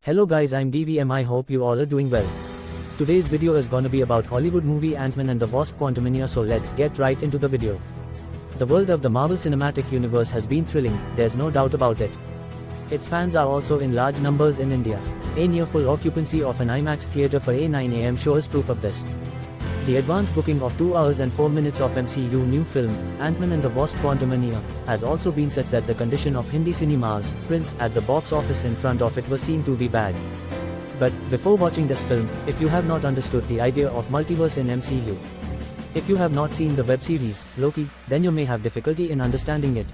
Hello guys, I'm DVM. I hope you all are doing well. Today's video is gonna be about Hollywood movie Ant-Man and the Wasp: QUANTUMMANIA, so let's get right into the video. The world of the Marvel Cinematic Universe has been thrilling, there's no doubt about it. Its fans are also in large numbers in India. A near full occupancy of an IMAX theater for a 9 AM show is proof of this. The advance booking of 2 hours and 4 minutes of MCU new film, Ant-Man and the Wasp: QUANTUMMANIA, has also been such that the condition of Hindi cinemas, prints at the box office in front of it was seen to be bad. But, before watching this film, if you have not understood the idea of multiverse in MCU, if you have not seen the web series, Loki, then you may have difficulty in understanding it.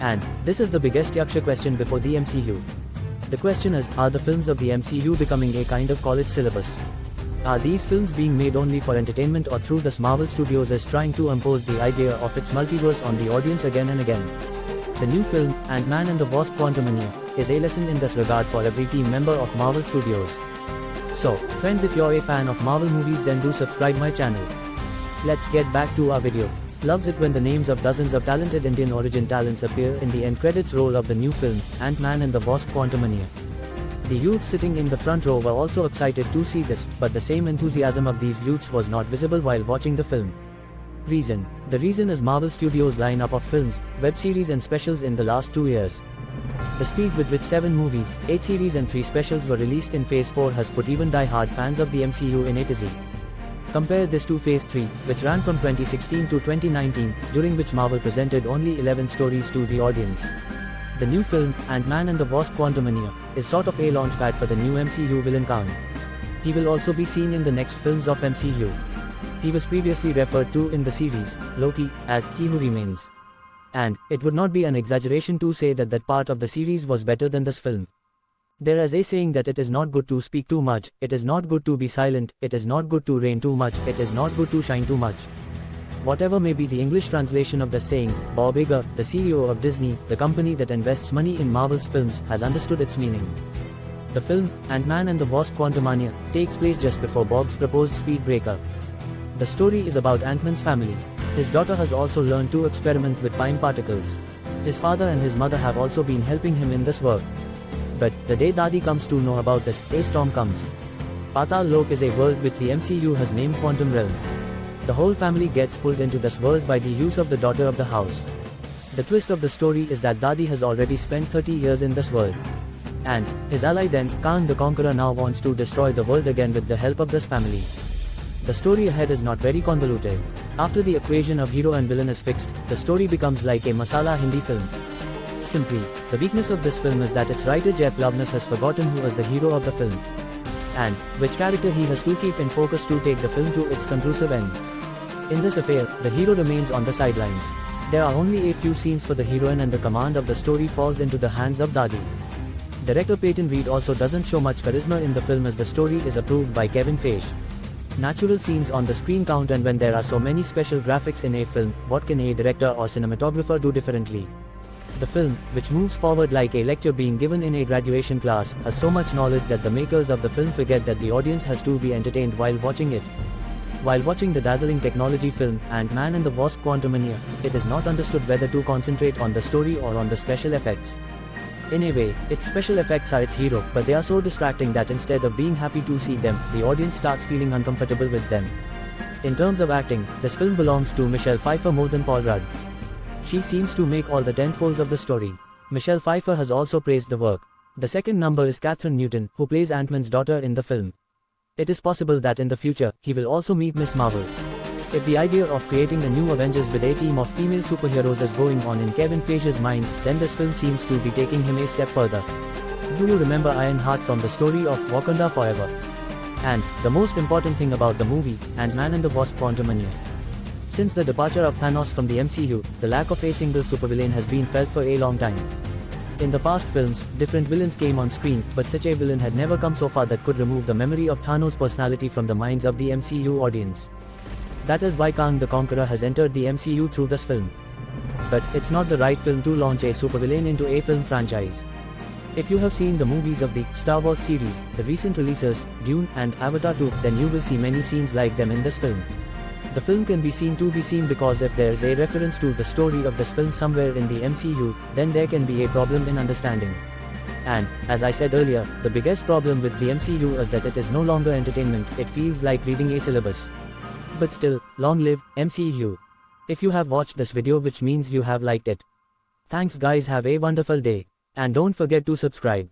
And, this is the biggest yaksha question before the MCU. The question is, are the films of the MCU becoming a kind of college syllabus? Are these films being made only for entertainment, or through this Marvel Studios is trying to impose the idea of its multiverse on the audience again and again? The new film, Ant-Man and the Wasp: QUANTUMMANIA, is a lesson in this regard for every team member of Marvel Studios. So, friends, if you're a fan of Marvel movies, then do subscribe my channel. Let's get back to our video. Loves it when the names of dozens of talented Indian origin talents appear in the end credits roll of the new film, Ant-Man and the Wasp: QUANTUMMANIA. The youths sitting in the front row were also excited to see this, but the same enthusiasm of these youths was not visible while watching the film. Reason: the reason is Marvel Studios' lineup of films, web series and specials in the last 2 years. The speed with which 7 movies, 8 series and 3 specials were released in Phase 4 has put even die-hard fans of the MCU in a tizzy. Compare this to Phase 3, which ran from 2016 to 2019, during which Marvel presented only 11 stories to the audience. The new film, Ant-Man and the Wasp: QUANTUMMANIA, is sort of a launchpad for the new MCU villain Kang. He will also be seen in the next films of MCU. He was previously referred to in the series, Loki, as He Who Remains. And, it would not be an exaggeration to say that that part of the series was better than this film. There is a saying that it is not good to speak too much, it is not good to be silent, it is not good to rain too much, it is not good to shine too much. Whatever may be the English translation of the saying, Bob Iger, the CEO of Disney, the company that invests money in Marvel's films, has understood its meaning. The film, Ant-Man and the Wasp: QUANTUMMANIA, takes place just before Bob's proposed speed breaker. The story is about Ant-Man's family. His daughter has also learned to experiment with time particles. His father and his mother have also been helping him in this work. But, the day Dadi comes to know about this, a storm comes. Patal Lok is a world which the MCU has named Quantum Realm. The whole family gets pulled into this world by the use of the daughter of the house. The twist of the story is that Dadi has already spent 30 years in this world. And, his ally then, Kang the Conqueror, now wants to destroy the world again with the help of this family. The story ahead is not very convoluted. After the equation of hero and villain is fixed, the story becomes like a masala Hindi film. Simply, the weakness of this film is that its writer Jeff Loveness has forgotten who is the hero of the film, and which character he has to keep in focus to take the film to its conclusive end. In this affair, the hero remains on the sidelines. There are only a few scenes for the heroine, and the command of the story falls into the hands of Dadi. Director Peyton Reed also doesn't show much charisma in the film, as the story is approved by Kevin Feige. Natural scenes on the screen count, and when there are so many special graphics in a film, what can a director or cinematographer do differently? The film, which moves forward like a lecture being given in a graduation class, has so much knowledge that the makers of the film forget that the audience has to be entertained while watching it. While watching the dazzling technology film, Ant-Man and the Wasp: QUANTUMMANIA, it is not understood whether to concentrate on the story or on the special effects. In a way, its special effects are its hero, but they are so distracting that instead of being happy to see them, the audience starts feeling uncomfortable with them. In terms of acting, this film belongs to Michelle Pfeiffer more than Paul Rudd. She seems to make all the tentpoles of the story. Michelle Pfeiffer has also praised the work. The second number is Kathryn Newton, who plays Ant-Man's daughter in the film. It is possible that in the future, he will also meet Miss Marvel. If the idea of creating a new Avengers with a team of female superheroes is going on in Kevin Feige's mind, then this film seems to be taking him a step further. Do you remember Ironheart from the story of Wakanda Forever? And, the most important thing about the movie, Ant-Man and the Wasp: QUANTUMMANIA. Since the departure of Thanos from the MCU, the lack of a single supervillain has been felt for a long time. In the past films, different villains came on screen, but such a villain had never come so far that could remove the memory of Thanos' personality from the minds of the MCU audience. That is why Kang the Conqueror has entered the MCU through this film. But, it's not the right film to launch a supervillain into a film franchise. If you have seen the movies of the Star Wars series, the recent releases, Dune and Avatar 2, then you will see many scenes like them in this film. The film can be seen because if there's a reference to the story of this film somewhere in the MCU, then there can be a problem in understanding. And, as I said earlier, the biggest problem with the MCU is that it is no longer entertainment, it feels like reading a syllabus. But still, long live MCU. If you have watched this video, which means you have liked it. Thanks guys, have a wonderful day. And don't forget to subscribe.